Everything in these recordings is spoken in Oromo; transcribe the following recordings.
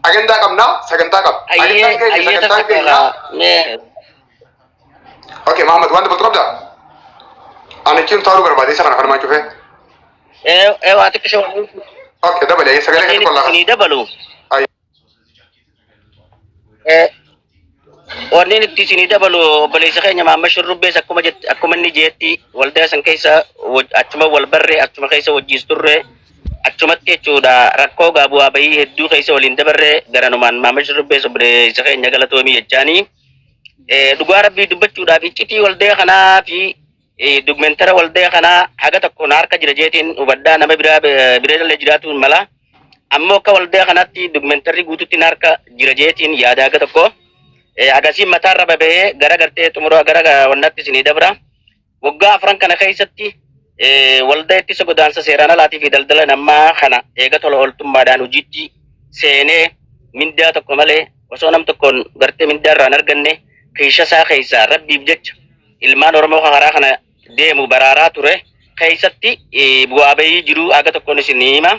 agenda qabna sagantaa qab agendan keenya sagantaa keenya okay Muhammad wanda bultu qabda ana kin taru barbaade isa kana farmaa cufe waati kisho okay dabale sagale kan kolla ni dabalu warni itti sini dabalu balisa keenya maamma shurrubbe akkuma ni jeetti waldaa san keessa achuma wal barre achuma keessa wajjisturre achumatti jechuudha rakkoo gaabu'aa bahii hedduu keessa waliin dabarre garanumaan maamma shurrubbe balisa keenya galatoomii jechaanii dhugaa rabbii dubbachuudhaaf iccitii waldaa kanaa fi dugmentara waldaa kanaa haga tokkoon harka jira jeetiin hubaddaa nama biraa jiraatu mala ammoo akka waldaa kanatti dugmentarri guututti harka jira jeetiin yaada haga tokko agasiin mataarra babee gara gartee xumura gara wannatti isinii dabra waggaa afran kana keessatti waldaa ittisa godaansa seeraan alaatii fi daldala namaa kana eega tola ooltummaadhaan hojiitti seenee mindaa tokko malee osoo nam tokkoon gartee mindaa irraa hin arganne keessa isaa keessaa rabbiif jecha ilmaan Oromoo karaa kana deemu baraaraa ture keessatti bu'aa bahii jiru aga tokkoon isin hima.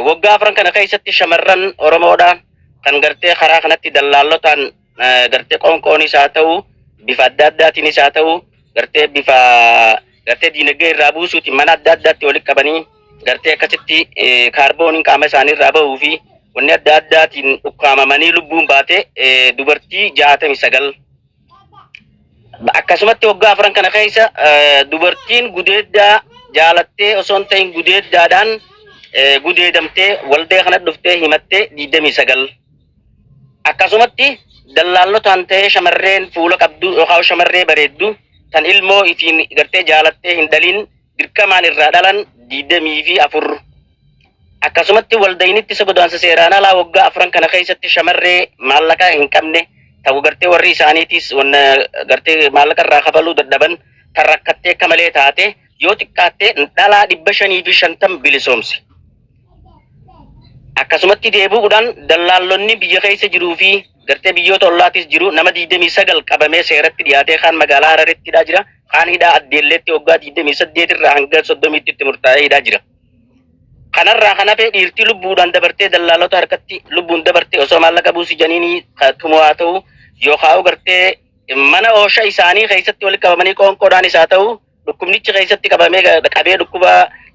Waggaa afran kana keessatti shamarran Oromoodha kan gartee karaa kanatti dallaallotaan gartee qoonqoonis haa ta'u bifa adda addaatiinis haa ta'u gartee bifa gartee diinagdee irraa buusuuti mana adda addaatti walitti qabanii gartee akkasitti kaarbooniin qaama isaanii irraa bahuu fi wanni adda addaatiin ukkaamamanii lubbuun baate dubartii 69 akkasumatti waggaa afran kana keessa dubartiin gudeeddaa jaalattee osoo hin ta'in gudeeddaadhaan gudeedamtee waldaa kana dhuftee himattee 29 akkasumatti dallaallotaan ta'ee shamarreen fuula qabdu yookaan shamarree bareeddu tan ilmoo ifiin gartee jaalattee hin dhalin dirqamaan irraa dhalan 24 akkasumatti waldainitti isa godaansa seeraan alaa waggaa afran kana keessatti shamarree maallaqa hin qabne ta'u gartee warri isaaniitis wanna gartee maallaqa irraa kafaluu dadhaban kan rakkattee akka malee taate yoo xiqqaattee dhalaa 550 bilisoomse. Akkasumatti deebi'uudhaan dallaallonni biyya keessa jiruu fi gartee biyyoota ollaatis jiru nama 29 qabamee seeratti dhiyaatee kaan magaalaa Hararettidha jira kaan hidhaa Addeelleetti waggaa 28 irraa hanga 30 tti murtaa'ee hidhaa jira. Kanarraa kan hafe dhiirtii lubbuudhaan dabartee dallaallota harkatti lubbuun dabartee osoo maallaqa buusii janiinii tumoo haa ta'u yookaan gartee mana oosha isaanii keessatti walitti qabamanii qoonqoodhaanis haa ta'u dhukkubnichi keessatti qabamee qabee dhukkuba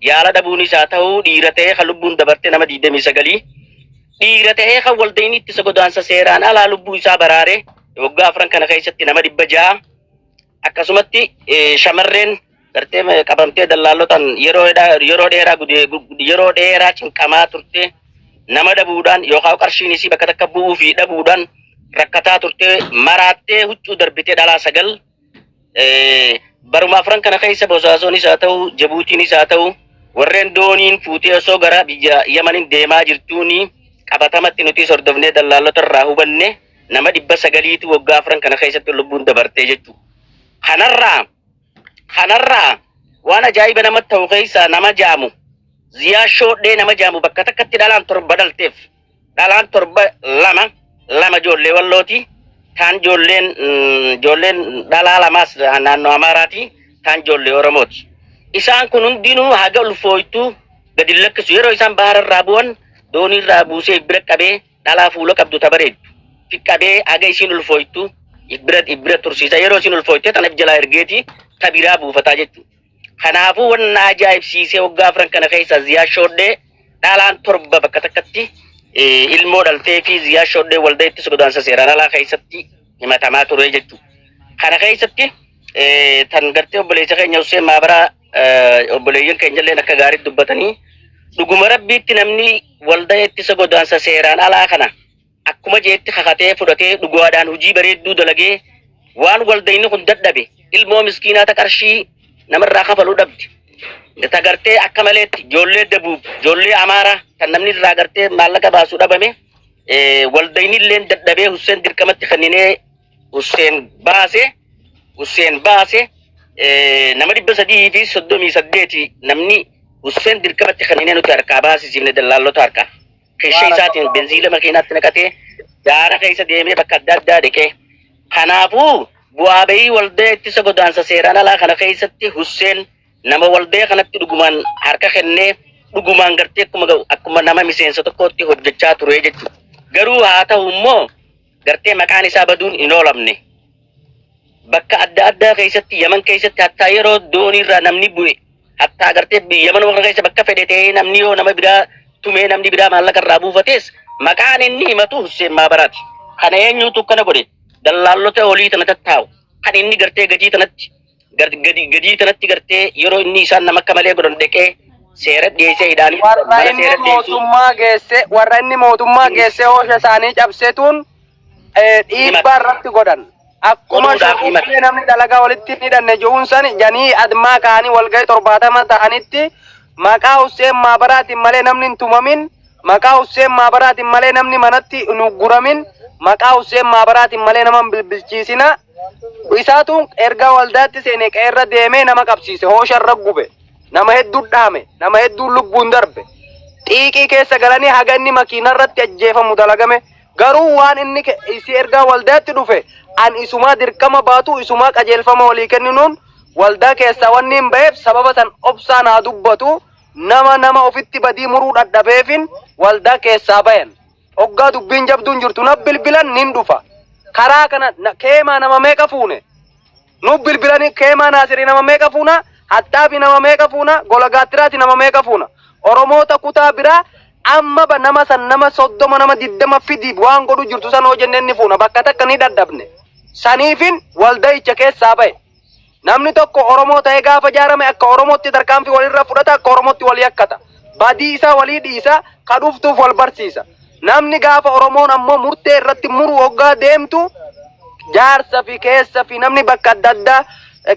yaala dhabuunis haa ta'u dhiira ta'ee kan lubbuun dabartee nama 29 dhiira ta'ee kan waldainitti isa godaansa seeraan alaa lubbuu isaa baraare waggaa afran kana keessatti nama 600 akkasumatti shamarreen gartee qabamtee dallaallotaan yeroo dheeraa cinqamaa turte nama dhabuudhaan yookaan qarshiin isii bakka takka bu'uu fi dhabuudhaan rakkataa turte maraattee huccuu darbitee dhalaa 9 baruma afran kana keessa Bosaasoonis haa ta'u Jabuutiinis haa ta'u warreen dooniin fuutee osoo gara biyya Yamaniin deemaa jirtuuni qabatamatti nuti hordofnee dallaallota irraa hubanne nama 900tu waggaa afran kana keessatti lubbuun dabartee jechuudha. Kanarraa waan ajaa'iba namatti ta'u keessaa nama jaamu Ziyaa Shoodhee nama jaamu bakka takkatti dhalaan 7 dhalteef dhalaan 7 lama ijoollee wallooti kaan ijoolleen dhalaa lamaas naannoo Amaaraati kaan ijoollee Oromooti. Isaan kun hundinuu haga ulfooytuu gadi lakkisu yeroo isaan bahara irraa bu'an doonii irraa buusee bira qabee dhalaa fuula qabdu tabareeddu fi qabee haga isiin ulfooytuu ibira tursiisa yeroo isiin ulfooytee tanaaf jalaa ergeeti tabiraa buufataa jechuudha. Kanaafuu wanna ajaa'ibsiisee waggaa afran kana keessa Ziyaa Shoodhee dhalaan 7 bakka takkatti ilmoo dhaltee fi Ziyaa Shoodhee waldaa ittisa godaansa seeraan alaa keessatti himatamaa ture jechuudha. Kana keessatti tan gartee obboleessa keenya Hussein Maabaraa obboleeyyan keenyallee akka gaarii dubbatanii dhuguma rabbiitti namni waldaa ittisa godaansa seeraan alaa kana akkuma jeetti kakatee fudhatee dhugaadhaan hojii bareedduu dalagee waan waldayni kun dadhabe ilmoo miskiinaata qarshii namarraa kafaluu dhabdi. Tagartee akka maleetti ijoollee Dabuub ijoollee Amaaraa kan namni irraa gartee maallaqa baasuu dhabame waldayni illee dadhabee Hussein dirqamatti kenninee Hussein baase nama 338 namni Hussein dirqamatti kenninee nuti harkaa baasisifne dallaallota harkaa. Keessa isaatiin benziila makiinaatti naqatee daara keessa deemee bakka adda addaa dhiqee. Kanaafuu bu'aa bahii waldaa ittisa godaansa seeraan alaa kana keessatti Hussein nama waldaa kanatti dhugumaan harka kennee dhugumaan gartee akkuma nama miseensa tokkotti hojjechaa ture jechuudha. Garuu haa ta'u immoo gartee maqaan isaa baduun hin oolamne. Bakka adda addaa keessatti Yaman keessatti hattaa yeroo dooniirraa namni bu'e hattaa gartee Yaman warra keessa bakka fedhe ta'ee namni yoo nama biraa tumee namni biraa maallaqa irraa buufates maqaan inni himatu Hussein Maabaraati. Kana eenyutu kana godhe? Dallaalota olii tana tattaa'u. Kan inni gartee gadii tanatti gartee yeroo inni isaan nama akka malee godhan dhaqee seera dhiyeessee hidhaanii warra inni mootummaa geesse hoosha isaanii cabsetuun dhiibbaa irratti godhan. Akkuma shukkuulee namni dalagaa walitti hidhanne jiruun san janii admaa ka'anii walgahii 70 ta'anitti maqaa Hussein Maabaraatiin malee namni hin tumamin, maqaa Hussein Maabaraatiin malee namni manatti hin ugguramin, maqaa Hussein Maabaraatiin malee nama hin bilbilchiisina. Isaatu erga waldaatti seenee qeerra deemee nama qabsiise, hoosharra gube, nama hedduu dhaame, nama hedduu lubbuun darbe. Xiiqii keessa galanii haga inni makiinarratti ajjeefamu dalagame. Garuu waan inni isi erga waldaatti dhufe an isumaa dirqama baatu isumaa qajeelfama walii kenninuun waldaa keessa wanni hin ba'eef sababa san obsaan haa dubbatu nama ofitti badii muruu dadhabeefin waldaa keessaa bayan. Hoggaa dubbiin jabduun jirtu na bilbilan nin dhufa. Karaa kana keemaa nama meeqa fuune? Nu bilbilanii keemaa Naasirii nama meeqa fuuna? Hattaafi nama meeqa fuuna? Golagaatiraati nama meeqa fuuna? Oromoota kutaa biraa amma nama san nama 30 nama 20 fidi waan godhu jirtu san hojjenne ni fuuna bakka takka ni dadhabne. Saniifin waldayicha keessaa bahe. Namni tokko Oromoo ta'ee gaafa jaarame akka Oromootti tarkaanfii walirra fudhata akka Oromootti walii akkata. Badii isaa walii dhiisa kadhuftuuf wal barsiisa. Namni gaafa Oromoon ammoo murtee irratti muru hoggaa deemtu jaarsa fi keessa fi namni bakka adda addaa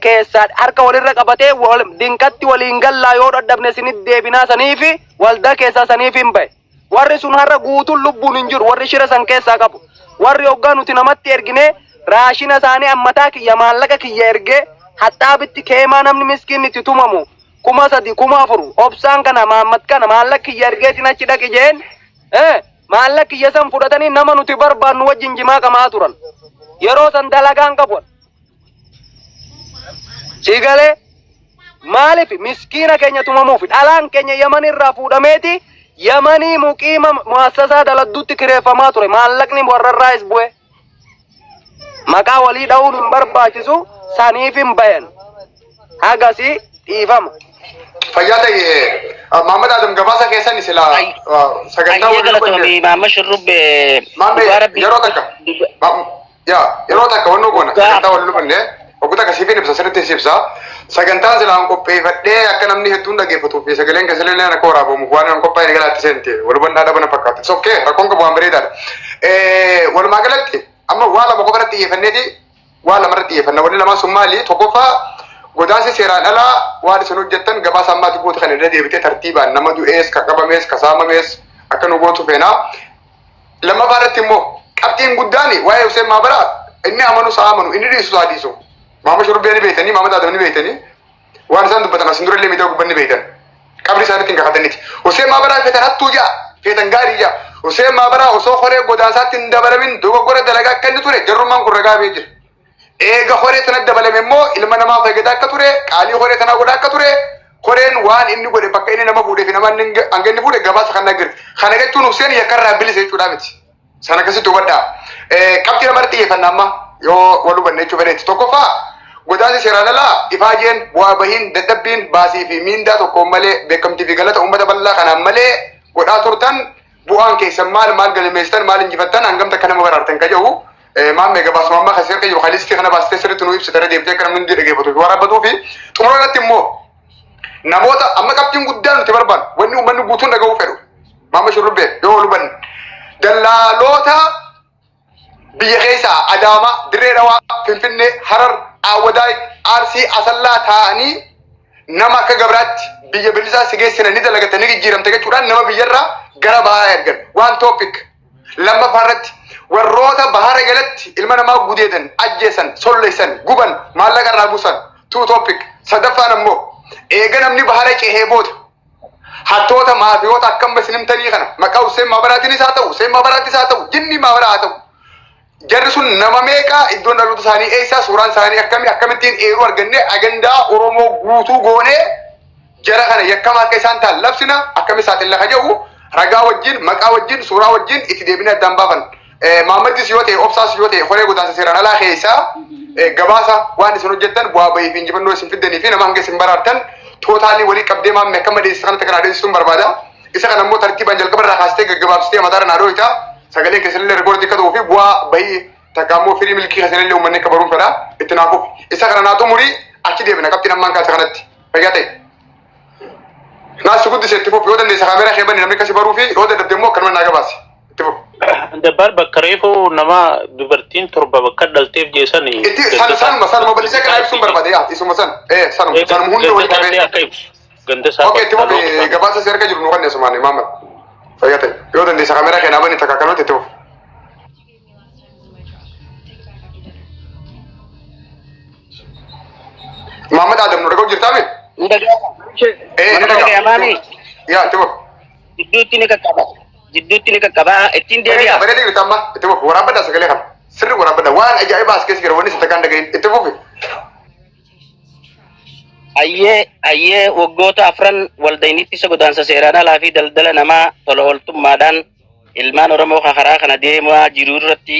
keessa harka walirra qabatee dinqatti waliin gallaa yoo dadhabne sinit deebinaa saniifi waldaa keessaa saniif hin bahe. Warri sun har'a guutuun lubbuun hin jiru warri shira san keessaa qabu. Warri hoggaa nuti namatti ergine raashina isaanii ammataa kiyya maallaqa kiyya ergee haxaabitti keemaa namni miskiin itti tumamu 3,000 4,000 obsaan kana Mahammad kana maallaqa kiyya ergeetiin achi dhaqi jeen maallaqa kiyya san fudhatanii nama nuti barbaannu wajjin jimaa qamaa turan. Yeroo san dalagaan qabu. Sigalee maaliif miskiina keenya tumamuuf dhalaan keenya Yaman irraa fuudhameeti Yamanii muqiima muassasaa daladduutti kireeffamaa ture maallaqni warrarraas bu'e. Maqaa walii dha'uun hin barbaachisu saniif hin bayan. Hagasi dhiifama. Fayyaa ta'e Muhammad Adam gabaasa keessan sila sagantaa waliin godhe. Maamma shurrubbee. Yeroo takka wannu goona sagantaa waliin dhufne oguta kasiifin ibsa sirriitti ibsa sagantaa silaan qopheeffadhee akka namni hedduun dhaggeeffatuuf sagaleen keessallee akka waraabamu waan an qophaa'e galaatti seente walumaan dhaadhaa bana fakkaata. Sokkee rakkoon qabu waan bareedaadha. Walumaa galatti amma waa lama qofa irratti xiyyeeffanneeti waa lama irratti xiyyeeffanna wanni lamaan sun maali tokkoffaa godaansi seeraan alaa waan isin hojjettan gabaasa ammaati gootu kan irra deebitee tartiibaan nama du'ees ka qabamees ka saamamees akka nu gootu feena. Lammaffaa irratti immoo qabxiin guddaan waa'ee Hussein Maabaraa inni amanu saa amanu inni dhiisu saa dhiisu. Maama Shurubbee ni beektanii Maamad Adam ni beektanii waan isaan dubbatan asin dura illee miidhaa gubbanni beektan qabri isaaniitti hin kakataniiti. Hussein Maabaraa feetan hattuu jaa feetan gaarii jaa Hussein Maabaraa osoo horee godaasaatti hin dabalamin dogoggora dalagaa akka inni ture jarrummaan kun ragaa bee jira. Eega horee tana dabalame immoo ilma namaa fayyadaa akka ture qaalii horee tanaa godhaa akka ture horeen waan inni godhe bakka inni nama fuudhee fi nama hanga inni fuudhe gabaasa kan nagirti. Kana jechuun Hussein yakkarraa bilisa jechuudha miti. Sana akkasitti hubadhaa. Qabxii namarratti xiyyeeffannaa amma yoo wal hubanne jechuu fedheetti tokkoffaa godaansi seeraan alaa ifaajeen bu'aa bahiin dadhabbiin baasii fi miindaa tokkoon malee beekamtii fi galata uummata bal'aa kanaan malee godhaa turtan bu'aan keessan maal galmeessitan maal injifattan hangamta akka nama baraartan ka jedhu maammee gabaasuma ammaa kan seerqa jiru halistii kana baastee sirriitti nu ibsitara deebitee akka namni dhaggeeffatu fi waraabbatuu fi xumura irratti immoo namoota amma qabxiin guddaan nuti barbaannu wanni uummanni guutuun dhaga'uu fedhu Maamma Shurubbee yoo wal hubanne dallaalota biyya keessaa Adaamaa, Dirree Dhawaa, Finfinnee, Harar, Awwadaay, Arsii, Asallaa ta'anii nama akka gabraatti biyya bilisaa si geessina ni dalagatanii jijjiiramte jechuudhaan nama biyyarraa gara bahaa ergan. Waan toopik lammaffaa irratti warroota bahara galatti ilma namaa gudeedan, ajjeesan, solleessan, guban, maallaqa irraa buusan. Tuu toopik sadaffaan ammoo eega namni bahara ceehee booda hattoota maafiyoota akkam basinimtanii kana maqaa Hussein Maabaraatiinis haa ta'u, Hussein Maabaraattis haa ta'u, jinni Maabaraa haa ta'u. Jarri sun nama meeqa iddoon dhaloota isaanii eessa suuraan isaanii akkamittiin eeruu arganne agandaa Oromoo guutuu goonee jara kana yakkama akka isaan ta'an labsina akkami saaxilla kajawu ragaa wajjin maqaa wajjin suuraa wajjin itti deebina addaan baafan Maammadis yoo ta'e obsaas yoo ta'e horee godaansa seeraan alaa keessaa gabaasa waan isin hojjettan bu'aa bahii fi injifannoo isin fiddanii fi nama hanga isin baraartan tootaalii walii qabdee maammi akka madeessi kanatti kan adeemsisuun barbaada. Isa kana immoo tartiibaan jalqaba irraa kaastee gaggabaabsitee mataara naadoo isaa sagalee keessanillee rikoordii akka ta'uu fi bu'aa bahii takkaammoo firii milkii keessanillee uummanni akka baruun fedha itti naafuuf. Isa kana naa xumurii achi deebina qabxiin ammaan kaasa kanatti fayyaa ta'e. Naas guddisee itti fuuf yoo dandeessa kaameeraa kee banni namni akkasi baruu fi yoo dadhabde immoo akkanuma naa gabaasi itti fuuf. Dabar bakka reefuu nama dubartiin torba bakka dhalteef jeesanii. Itti sanuma bal'isee kana ibsuun barbaade isuma sanuma hunda waliin qabee. Oke, itti fuuf gabaasa seerga jiru nu kanneen sumaanii Maamad. Fayyaa ta'e yoo dandeessa kaameeraa kee naa banni takka kanatti itti fuuf. Maamad Adam nu dhaga'u jirtaa mee? Ya, itti fuuf. Jidduutti ni qaqqaba ittiin deebi'a. Bareedee jirta amma itti fuuf waraabaddaa sagalee kana sirri waraabaddaa waan ajaa'ibaa as keessa jira wanni sitta kan dhagahin itti fuufi. Ayyee waggoota afran waldaynitti isa godaansa seeraan alaa fi daldala namaa tola ooltummaadhaan ilmaan Oromoo karaa kana deemaa jiru irratti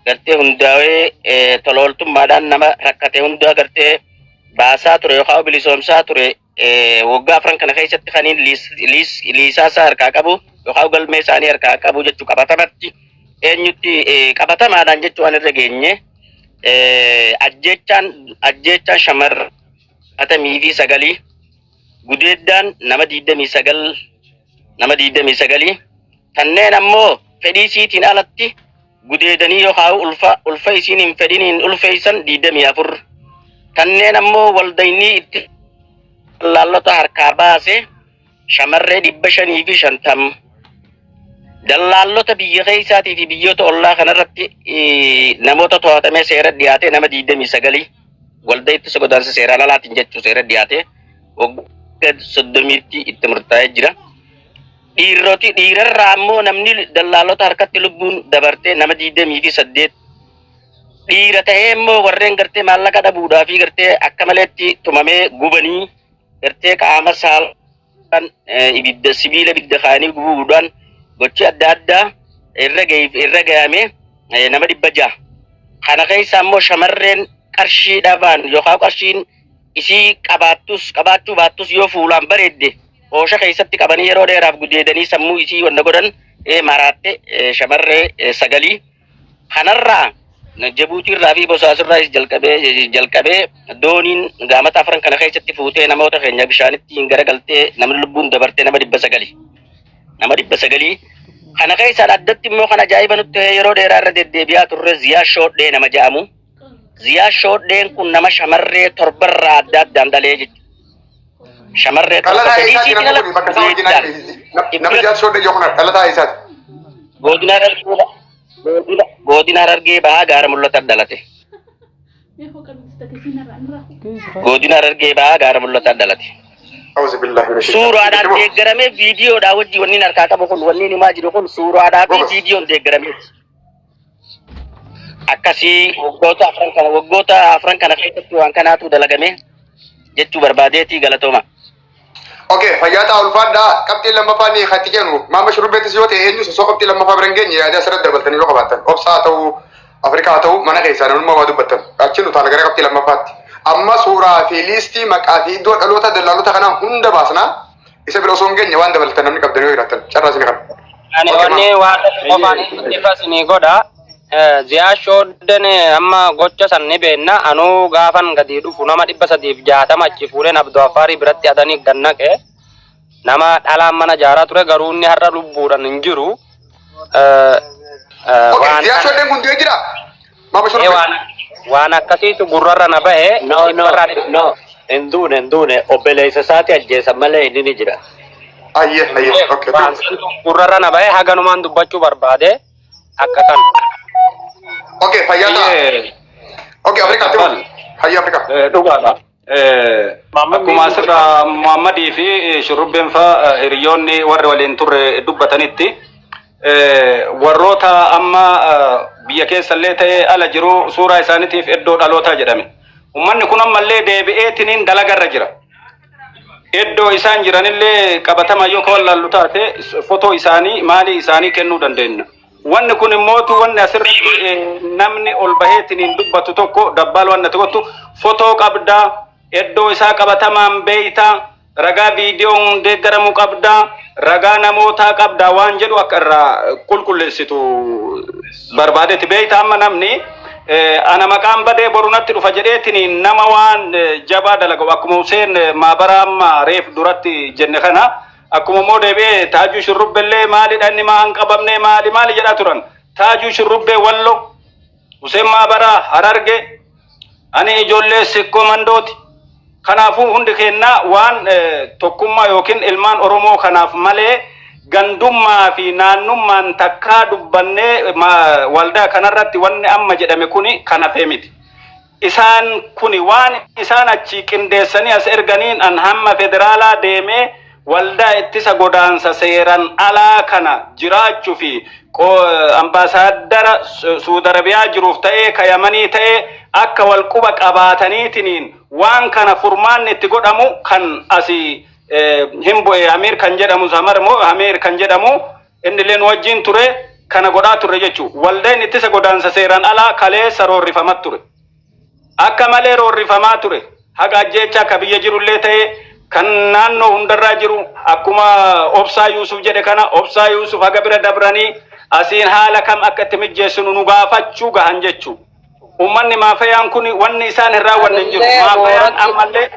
gartee hundaa'ee tola ooltummaadhaan nama rakkate hundaa gartee baasaa ture yookaan bilisoomsaa ture waggaa afran kana keessatti kaniin liisaasaa harkaa qabu yookaan galmee isaanii harkaa qabu jechuu qabatamatti eenyutti qabatamaadhaan jechuu waan irra geenye ajjechaan shamar atamii fi sagalii gudeeddaan nama 29 kanneen ammoo fedhii isiitiin alatti gudeedanii yookaan ulfa isiin hin fedhiniin ulfeessan 24 kanneen ammoo waldaynii itti laallota harkaa baase shamarree 550 dallaalota biyya keessaatii fi biyyoota ollaa kanarratti namoota to'atamee seera dhiyaate nama 29 waldaa ittisa godaansa seeraan alaatiin jechuu seera dhiyaate waggaa 30tti itti murtaa'ee jira. Dhiirarraa ammoo namni dallaalota harkatti lubbuun dabartee nama 28 dhiira ta'ee immoo warreen gartee maallaqa dhabuudhaa fi gartee akka maleetti tumamee gubanii gartee qaama saalaan sibiila ibidda kaanii gubuudhaan gochi adda addaa irra gahame nama 600. Kana keessa ammoo shamarreen qarshii dhabaan yookaan qarshiin isii qabaachuu baattus yoo fuulaan bareedde oosha keessatti qabanii yeroo dheeraaf gudeedanii sammuu isii wanta godhan maraatte shamarree 9. Kanarraa Jabuutiirraa fi Bosaasorraa jalqabee dooniin gaamata afran kana keessatti fuutee namoota keenya bishaanitti hin garagaltee namni lubbuun dabartee nama 900. Nama 900 kana keessaan addatti immoo kan ajaa'iba nutti yeroo dheeraa irra deddeebi'aa turre Ziyaa Shoodhee nama jedhamu. Ziyaa Shoodheen kun nama shamarree torbarraa adda addaan dhalee jechuudha. Shamarree torba godina Harargee bahaa gaara mul'atan dhalate. Godina Harargee bahaa gaara mul'atan dhalate. Suuraadhaan deeggaramee viidiyoodhaa wajjin wanni harkaa qabu kun wanni himaa jiru kun suuraadhaa fi viidiyoon deeggaramee. Akkasii waggoota afran kana keessatti waan kanaatu dalagame jechuu barbaadeetii galatooma. Oke, fayyaata ulfaadhaa qabxiin lammaffaan hatti jennu maama shurubbeettis yoo ta'e eenyu sosoo qabxii lammaffaa bira hin geenye yaada asirratti dabaltanii yoo qabaattan obsaa ta'uu Afrikaa ta'uu mana keessaa namummaa waa dubbattan achi nu taana gara qabxii lammaffaatti. Amma suuraa fi liistii maqaa fi iddoo dhaloota dallaalota kanaa hunda baasnaa isa bira osoo hin geenye waan dabaltan namni qabdanii yoo jiraattan carraa isin kana. Ani wanni waan qofaan ifa isinii godha. Ziyaa Shoodheen amma gocha san ni beenna anuu gaafan gadi dhufu nama 360 achi fuudheen Abduu Affaarii biratti hatanii gannaqe nama dhalaan mana jaaraa ture garuu inni har'a lubbuudhaan hin jiru. Ziyaa Shoodheen kun du'ee jira? Waan akkasiitu gurrarra na bahe. No. Hinduune obboleessa isaati ajjeesan malee inni ni jira. Ayyee. Waan gurrarra na bahe haganumaan dubbachuu barbaade akka kan. Oke, fayyaata. Oke, Afrikaa ta'u. Hayya Afrikaa. Dhugaadha. Akkuma asirraa Muhammadii fi shurrubbeen fa'aa hiriyoonni warri waliin turre dubbatanitti warroota amma biyya keessallee ta'ee ala jiru suuraa isaaniitiif iddoo dhalootaa jedhame. Uummanni kun ammallee deebi'eetiniin dalagarra jira. iddoo isaan jiranillee qabatama yoo kawallallu taate fotoo isaanii maalii isaanii kennuu dandeenya. Wanni kun immoo wanni asirratti namni ol baheetiin dubbatu tokko dabbaal wanna tokko fotoo qabdaa iddoo isaa qabatamaan beeyta ragaa viidiyoon deeggaramu qabdaa ragaa namootaa qabdaa waan jedhu akka irraa qulqulleessitu barbaadetti beeyta amma namni ana maqaan badee borunatti dhufa jedheetiin nama waan jabaa dalagu akkuma Huseen maabara amma reef duratti jenne kana akkuma moo deebee Taajuu Shurrubbellee maalidha inni maan qabamne maali jedha turan Taajuu Shurrubbee Wallo Huseen maabara Hararge ani ijoollee Sikkoo Mandooti kanaafuu hundi keenna waan tokkummaa yookiin ilmaan Oromoo kanaaf malee gandummaa fi naannummaan takkaa dubbannee waldaa kanarratti wanni amma jedhame kuni kana feemiti. Isaan kuni waan isaan achi qindeessanii as erganiin an hamma federaalaa deemee waldaa ittisa godaansa seeran alaa kana jiraachuu fi ambaasaadara Suudi Arabiyaa jiruuf ta'ee kayamanii ta'ee akka walquba qabaataniitiin waan kana furmaanni itti godhamu kan asii himbo Amir kan jedhamu Zamarmo Amir kan jedhamu inni leen wajjin ture kana godhaa ture jechu waldaan ittisa godaansa seeran alaa kaleessa roorrifamaa ture akka malee roorrifamaa ture haga jecha akka biyya jirullee ta'e kan naannoo hundarraa jiru akkuma Obsaa Yusuf jedhe kana Obsaa Yusuf haga bira dabranii asiin haala kam akka itti mijjeessinu nu gaafachuu gahan jechu ummanni maafayaan kun wanni isaan irraa wanni jiru maafayaan ammallee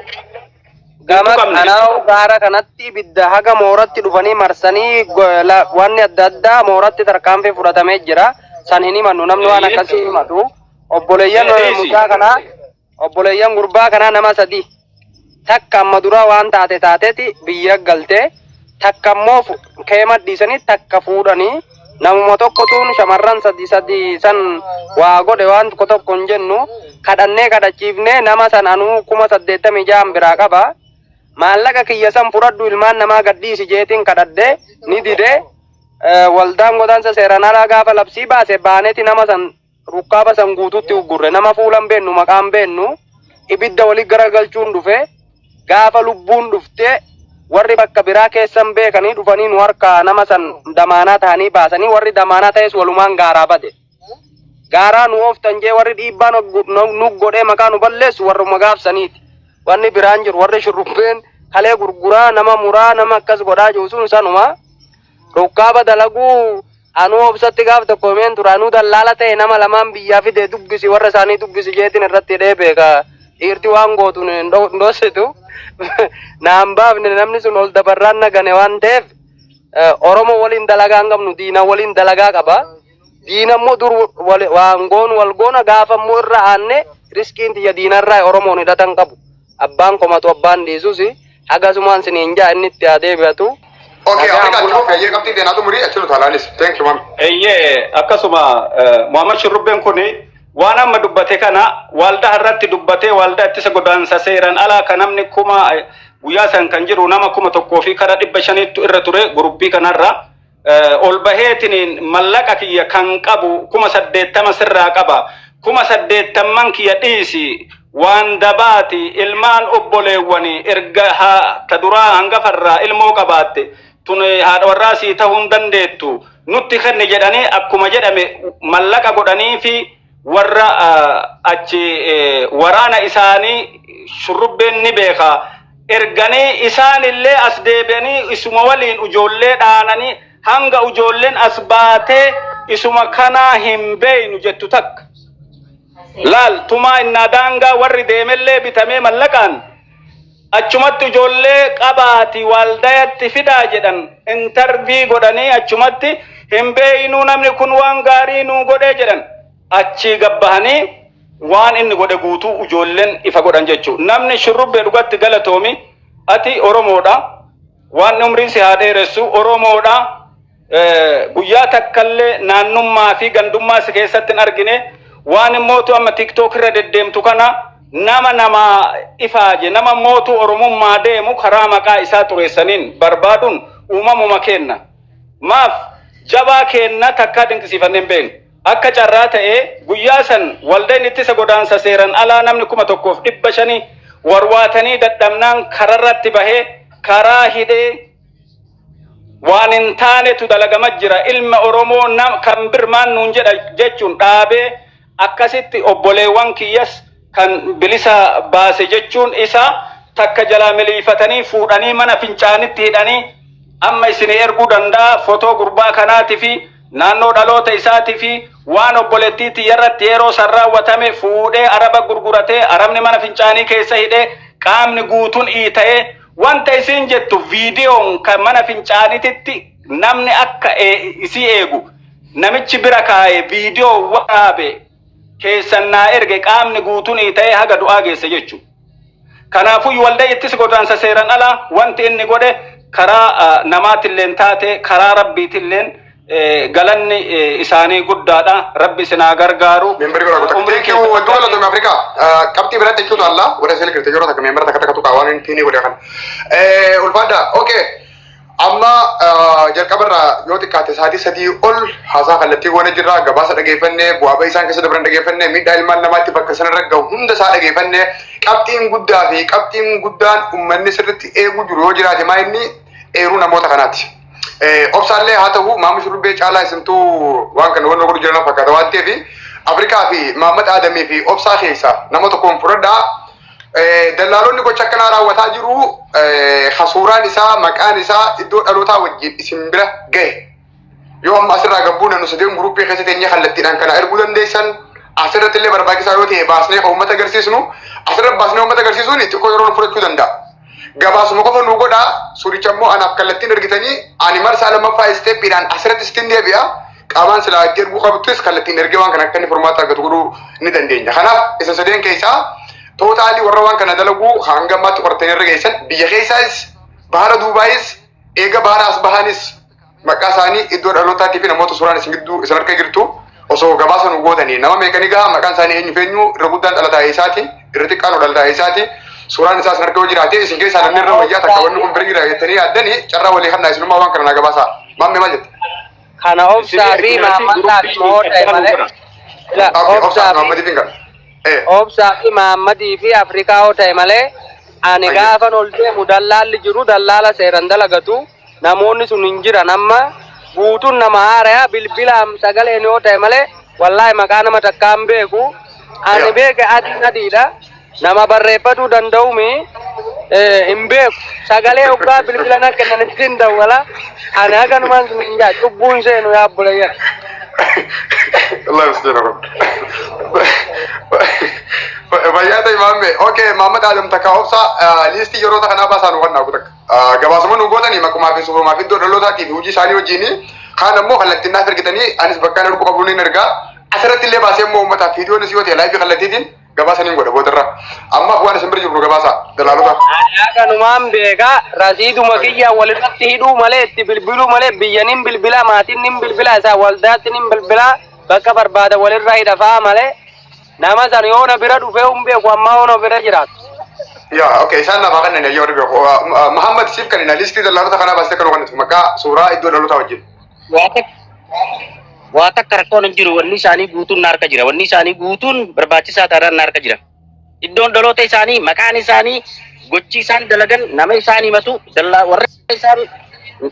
gama kanaa gaara kanatti ibidda haga mooratti dhufanii marsanii wanni adda addaa mooratti tarkaanfii fudhatamee jira san hin himannu namni waan akkasii himatu obboleeyyan mucaa kanaa obboleeyyan gurbaa kanaa nama sadii takka amma dura waan taateeti biyya galte takka immoo keema dhiisanii takka fuudhanii namuma tokkotuun shamarran sadii san waa godhe waan tokko hin jennu kadhannee kadhachiifnee nama san anuu 86 biraa qaba maallaqa kiyya san fudhadhu ilmaan namaa gadhiisi jeetiin kadhadde ni dide waldaan godaansa seeran alaa gaafa labsii baase baaneeti nama san rukkaaba san guututti uggurre nama fuulan beennu maqaan beennu ibidda walii garagalchuun dhufe gaafa lubbuun dhufte warri bakka biraa keessan beekanii dhufanii nu harkaa nama san damaanaa ta'anii baasanii warri damaanaa ta'es walumaan gaaraa bade gaaraa nu ooftan jee warri dhiibbaa nu godhee maqaa nu balleessu warruma gaafsaniiti wanni biraan jiru warri shurrubbeen kalee gurguraa nama muraa nama akkas godhaa jiru sun sanuma rukkaaba dalaguu anuu obsatti gaaf tokko himeen tura anuu dallaala ta'e nama lamaan biyyaa fide dubbisi warra isaanii dubbisi jeetiin irratti dheebeeka dhiirti waan gootuun hin dhoositu naan baafne namni sun ol dabarraan nagane waan ta'eef Oromoo waliin dalagaa hin qabnu diina waliin dalagaa qaba diina immoo dur waan goonu wal goona gaafa immoo irra aanne riskiin tiyya diinarraa Oromoon hidhatan qabu abbaan komatu abbaan dhiisusi hagasumaan siniin jaa inni itti adeebi'atu. Okay, Afrika chuo fayyee qabxii deenaatu murii achiru talaanis. Thank you, ma'am. Akkasuma Muhammad Shurrubbeen kuni waan amma dubbate kana waldaa harratti dubbatee waldaa ittisa godaansa seeran alaa kan namni kuma guyyaa san kan jiru nama 1,000 fi kara 500 irra ture gurupbii kanarra ol baheetiin mallaqa kiyya kan qabu 80 sirraa qaba 80 kiyya dhiisi waan dabaati ilmaan obboleewwani erga ta duraa hangafarraa ilmoo qabaatte tun haadha warraa sii ta'uu dandeettu nutti kenne jedhanii akkuma jedhame mallaqa godhanii fi warra achi waraana isaanii Shurrubbeen ni beeka erganii isaanillee as deebi'anii isuma waliin ijoollee dhaananii hanga ijoolleen as baatee isuma kanaa hin beeynu jettu takka laal tumaa innaa daangaa warri deemellee bitamee mallaqaan achumatti ijoollee qabaati waldayatti fidaa jedhan intarvii godhanii achumatti hin beeynu namni kun waan gaarii nuu godhee jedhan achi gabbahanii waan inni godhe guutuu ijoolleen ifa godhan jechuudha. Namni Shurrubbee dhugatti galatoomi ati Oromoodha waan umriin si haa dheeressu Oromoodha guyyaa takkallee naannummaa fi gandummaa si keessatti hin argine waan immootu amma TikTok irra deddeemtu kana nama ifaaje nama mootu Oromummaa deemu karaa maqaa isaa xureessaniin barbaaduun uumamuma kenna maaf jabaa kenna takkaa dinqisiifanneen beeknu. Akka carraa ta'ee guyyaa san waldaan ittisa godaansa seeran alaa namni 1,500 warwaatanii dadhabnaan kararratti bahee karaa hidhee waan hin taanetu dalagama jira. Ilma Oromoo kan birmaan nuun jedha jechuun dhaabee akkasitti obboleewwan kiyyas kan bilisa baase jechuun isaa takka jalaa miliifatanii fuudhanii mana fincaanitti hidhanii amma isinii erguu danda'a fotoo gurbaa kanaatii fi naannoo dhaloota isaatii fi waan obboleettiitti irratti yeroo san raawwatame fuudhee araba gurguratee arabni mana fincaanii keessa hidhee qaamni guutuun ta'ee wanta isin jettu viidiyoon kan mana fincaanititti namni akka isii eegu namichi bira kaa'ee viidiyoo waraabe keessan naa erge qaamni guutuun ta'ee haga du'aa geesse jechuudha. Kanaafuu waldaa ittis godaansa seeran ala wanti inni godhe karaa namaatilleen taate karaa rabbiitilleen galanni isaanii guddaadha. Rabbi isinaa gargaaru. Memberi bira kota. Thank you. Wadua la Dona Afrika. Kapti bira thank you to Allah. Wada sel kirte joro tak member tak kata kawan ini tini wada kan. Ulfada. Okay. Amma jalqabarraa yoo xiqqaate sa'aatii sadii ol haasaa kallattii goone jirra gabaasa dhageeffannee bu'aa ba'ii isaan keessa dabran dhageeffannee miidhaa ilmaan namaatti bakka sanarra gahu hunda isaa dhageeffannee qabxiin guddaa fi qabxiin guddaan uummanni sirriitti eeguu jiru yoo jiraate maa inni eeruu namoota kanaati. Obsaallee haa ta'u maamu shurrubbee caalaa isintuu waan kana wanna godhu jiran fakkaata waan ta'eef Afrikaa fi Mahammad Adamii fi obsaa keessa nama tokkoon fudhadhaa. Dallaalonni gocha akkanaa raawwataa jiru hasuuraan isaa maqaan isaa iddoo dhalootaa wajjin isin bira gahe yoo amma asirraa gabbuu nannu sadeen guruppii keessa teenyee kallattiidhaan kana erguu dandeessan asirratti illee barbaachisaa yoo ta'e baasnee kan uummata agarsiisnu asirratti baasnee uummata agarsiisuun xiqqoo yeroo fudhachuu danda'a. Gabaasuma qofa nu godhaa suuricha immoo anaaf kallattiin ergitanii ani marsaa lammaffaa isteeppiidhaan asirratti sitti deebi'a qaamaan silaa itti erguu qabuttis kallattiin ergee waan kana akka inni furmaata argatu godhuu ni dandeenya. Kanaaf isa sadeen keessaa Totally warra waan kana dalagu hanga ammaatti qoratanii irra geessan biyya keessaas bahara Duubaayis eega bahara as bahanis maqaa isaanii iddoo dhalootaatti fi namoota suuraan isin gidduu isin harka jirtu osoo gabaasa nu gootanii nama meeqanii gahaa maqaan isaanii eenyu feenyu irra guddaan dhalataa eessaati irra xiqqaan dhalataa eessaati suuraan isaa isin harka yoo jiraate isin keessaa namni irra wayyaa takka wanni kun bira jira jettanii yaaddanii carraa walii kannaa isinummaa waan kana na gabaasa maammee maal jette. Kana obsaa fi Mahammadii moota malee. Obsaa Mahammadii fi kan. Obsaa fi Mahammadii fi Afrikaa yoo ta'e malee ani gaafa ol deemu dallaalli jiru dallaala seeran dalagatu namoonni sun hin jiran amma guutuun nama haaraya bilbilaan sagaleen yoo ta'e malee wallaahi maqaa nama takkaan beeku ani beeke adiidha nama barreeffachuu danda'umi hin beeku sagalee oggaa bilbila na kennanitti hin dawwala ani haganumaan sun hin jaa cubbuun seenu yaabbulayyan. Allah yasdirakum. Bayyata imaamme. Okay, Muhammad Adam takka obsa listi yeroo kana baasaan wanna gutak. Gabaasuma nu gootanii maqaa fi suuraa fi iddoo dhalootaatiif hojii isaanii wajjin kaan ammoo kallattiin naaf ergitanii anis bakkaan ergu qabuun hin ergaa asirratti illee baasee immoo uummataaf viidiyoon isii yoo ta'e laayifii kallattiitiin gabaasaniin godha boodarra amma waan isin bira jiru gabaasa dalaalota. Kanumaan beekaa rasiiduma kiyya walirratti hidhuu malee itti bilbiluu malee biyyaniin bilbilaa maatiin bilbilaa isaa waldaatti bilbilaa bakka barbaada walirraa hidhafaa malee nama san yoo na bira dhufee hin beeku amma yoo na bira jiraatu. Ya, okay, isaan naaf akka inni yoo beeku Muhammad siif kan inni listii dalaalota kanaa baastee kan hojjetu maqaa suuraa iddoo dhalootaa wajjin. Waa takka rakkoon hin jiru wanni isaanii guutuun na harka jira wanni isaanii guutuun barbaachisaa taanaan na harka jira iddoon dhaloota isaanii maqaan isaanii gochi isaan dalagan nama isaanii matu warra isaan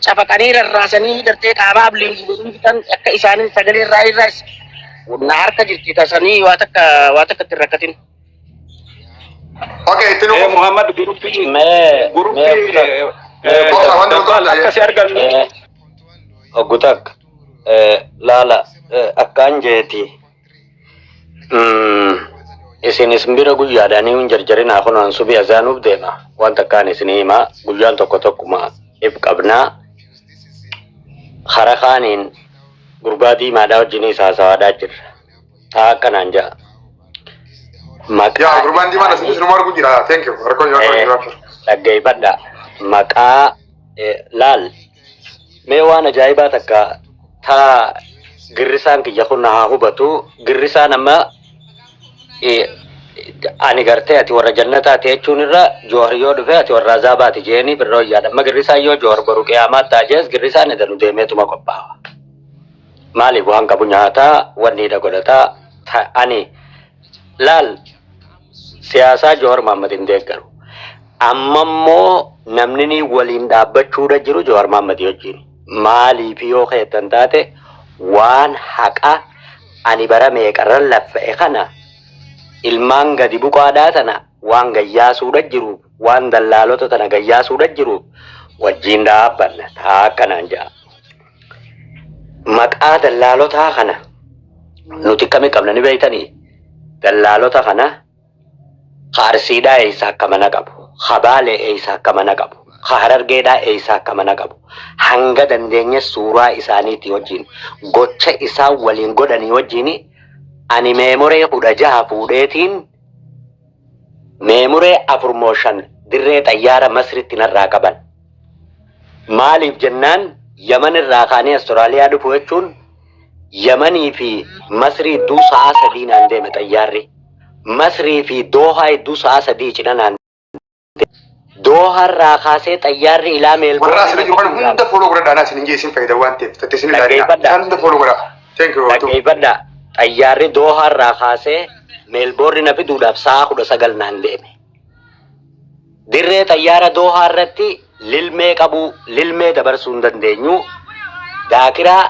cafaqanii rarraasanii gartee qaamaa biliin fitan akka isaanii sagalee irraa irraas na harka jirti tasanii waa takka itti rakkatin. Okay, itu Muhammad grupi akkasi argannu Ogutak lala akkaan jeeti isinis bira guyyaadhaanii hin jarjarinaa kunaan subii azaanuuf deema waan takkaan isinii himaa guyyaan tokko tokkuma if qabnaa hara kaaniin gurbaa diimaadhaa wajjinii haasawaadhaa jirra taa akkanaan ja'a ya gurbaan diimaadha sinis nu margu jira thank you dhaggeeffadha maqaa laal mee waan ajaa'ibaa takka taa girrisaan kiyya kun haa hubatu girrisaan amma ani gartee ati warra jannataati jechuun irra Jawhar yoo dhufe ati warra azaabaati jeeni birroo yaada amma girrisaan yoo Jawhar baru qiyaamaa taajees girrisaan edanu deemeetuma qophaawa maaliif waan qabu nyaataa wanni dha godhataa ani laal siyaasaa Jawhar Mahammad hin deeggaru amma immoo namni waliin dhaabbachuudha jiru Jawaar Mohaammed wajjin. Maaliif yoo keetan taate waan haqa ani bara meeqarran laffa'e kana ilmaan gadi buqaadhaa tana waan gayyaasuudha jiru waan dallaalota tana gayyaasuudha jiru wajjin dhaabbanna taa akkanaan ja'a. Maqaa dallaalotaa kana nuti kami qabna ni beeytanii dallaalota kana Arsiidhaa eessa akka mana qabu, Habaalee eessa akka mana qabu, Harargeedhaa eessa akka mana qabu, hanga dandeenya suuraa isaaniitii wajjin gocha isaan waliin godhanii wajjin ani meemoree 16 fuudheetiin meemoree 4 dirree xayyaara Masritti narraa qaban. Maaliif jennaan Yaman irraa kaanii Astiraaliyaa dhufu jechuun Yamanii fi Masrii iddoo sa'a 3 naan deeme xayyaarri. Masrii fi Doohaa iddoo sa'a 3 cina naan Doohaa irraa kaasee xayyaarri ilaa Meelboorn. Warra asirra jiru kana hunda foloo godhadhaa naa isin jeesin fayyada waan ta'eef tatteessin ilaalina. Isaan hunda foloo godhaa. Thank you. Dhaggeeffadhaa. Xayyaarri Doohaa irraa kaasee Meelboorn na fiduudhaaf sa'a 19 naan deeme. Dirree xayyaara Doohaa irratti lilmee dabarsuu hin dandeenyu. Daakiraa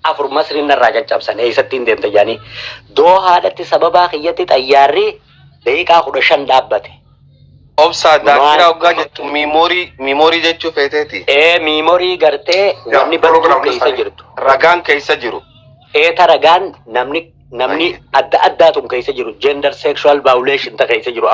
4 Masriin irraa caccabsan eessatti hin deemte jaanii. Doohaadhatti sababaa kiyyatti xayyaarri daqiiqaa 15 dhaabbate. Obsa Daakiraa hoggaa jettu miimoorii jechuu feeteeti. Miimoorii gartee wanni badduu keessa jirtu. Ragaan keessa jiru. Ta ragaan namni adda addaatun keessa jiru gender sexual violation ta keessa jiru